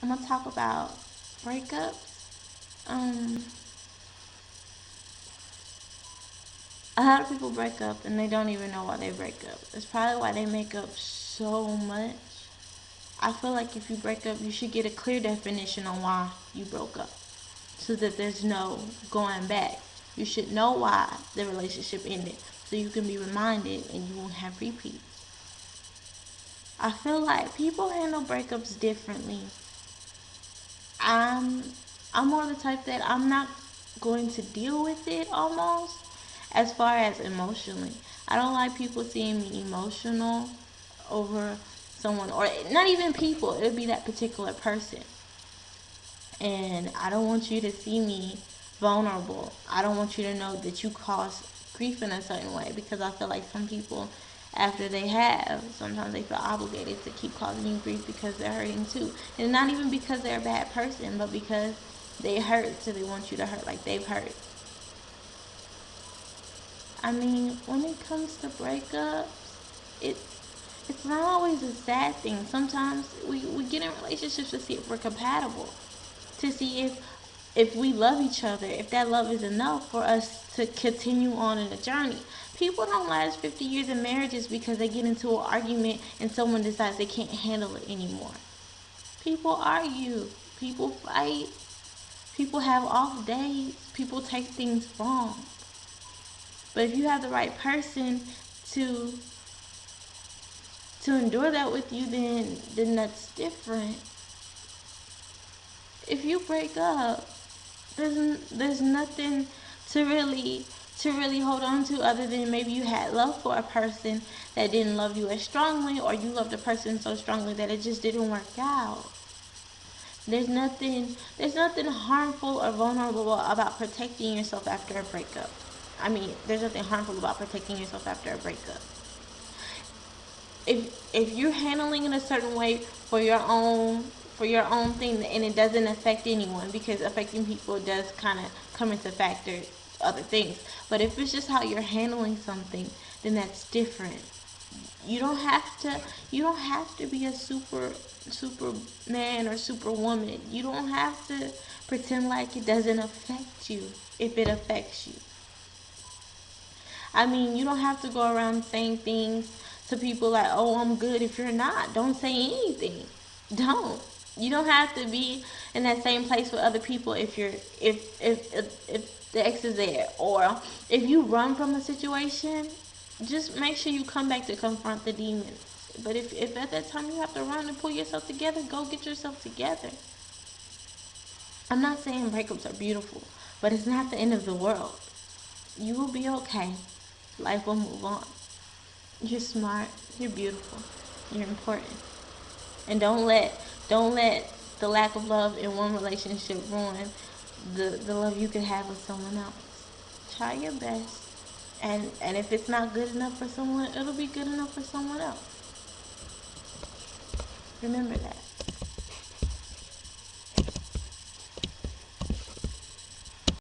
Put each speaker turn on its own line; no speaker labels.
I'm gonna talk about breakups. Um, a lot of people break up and they don't even know why they break up. It's probably why they make up so much. I feel like if you break up, you should get a clear definition on why you broke up, so that there's no going back. You should know why the relationship ended, so you can be reminded and you won't have repeats. I feel like people handle breakups differently. I'm I'm more the type that I'm not going to deal with it almost as far as emotionally. I don't like people seeing me emotional over someone, or not even people, it would be that particular person. And I don't want you to see me vulnerable. I don't want you to know that you cause grief in a certain way, because I feel like some people, after they have, sometimes they feel obligated to keep causing you grief because they're hurting too. And not even because they're a bad person, but because they hurt, so they want you to hurt like they've hurt. I mean, when it comes to breakups, it's not always a sad thing. Sometimes we get in relationships to see if we're compatible, to see if we love each other, if that love is enough for us to continue on in a journey. People don't last 50 years in marriages because they get into an argument and someone decides they can't handle it anymore. People argue, people fight, people have off days, people take things wrong. But if you have the right person to to endure that with you, then that's different. If you break up, there's nothing to really hold on to, other than maybe you had love for a person that didn't love you as strongly, or you loved a person so strongly that it just didn't work out. There's nothing harmful or vulnerable about protecting yourself after a breakup. I mean, there's nothing harmful about protecting yourself after a breakup. If you're handling it a certain way for your own thing, and it doesn't affect anyone, because affecting people does kind of come into factor other things. But if it's just how you're handling something, then that's different. You don't have to be a superman or superwoman. You don't have to pretend like it doesn't affect you if it affects you. I mean, you don't have to go around saying things to people like, "Oh, I'm good," if you're not. Don't say anything. Don't. You don't have to be in that same place with other people if the ex is there, or if you run from a situation, just make sure you come back to confront the demons. But if at that time you have to run and pull yourself together, go get yourself together. I'm not saying breakups are beautiful, but it's not the end of the world. You will be okay. Life will move on. You're smart. You're beautiful. You're important. And don't let the lack of love in one relationship ruin the love you could have with someone else. Try your best. And if it's not good enough for someone, it'll be good enough for someone else. Remember that.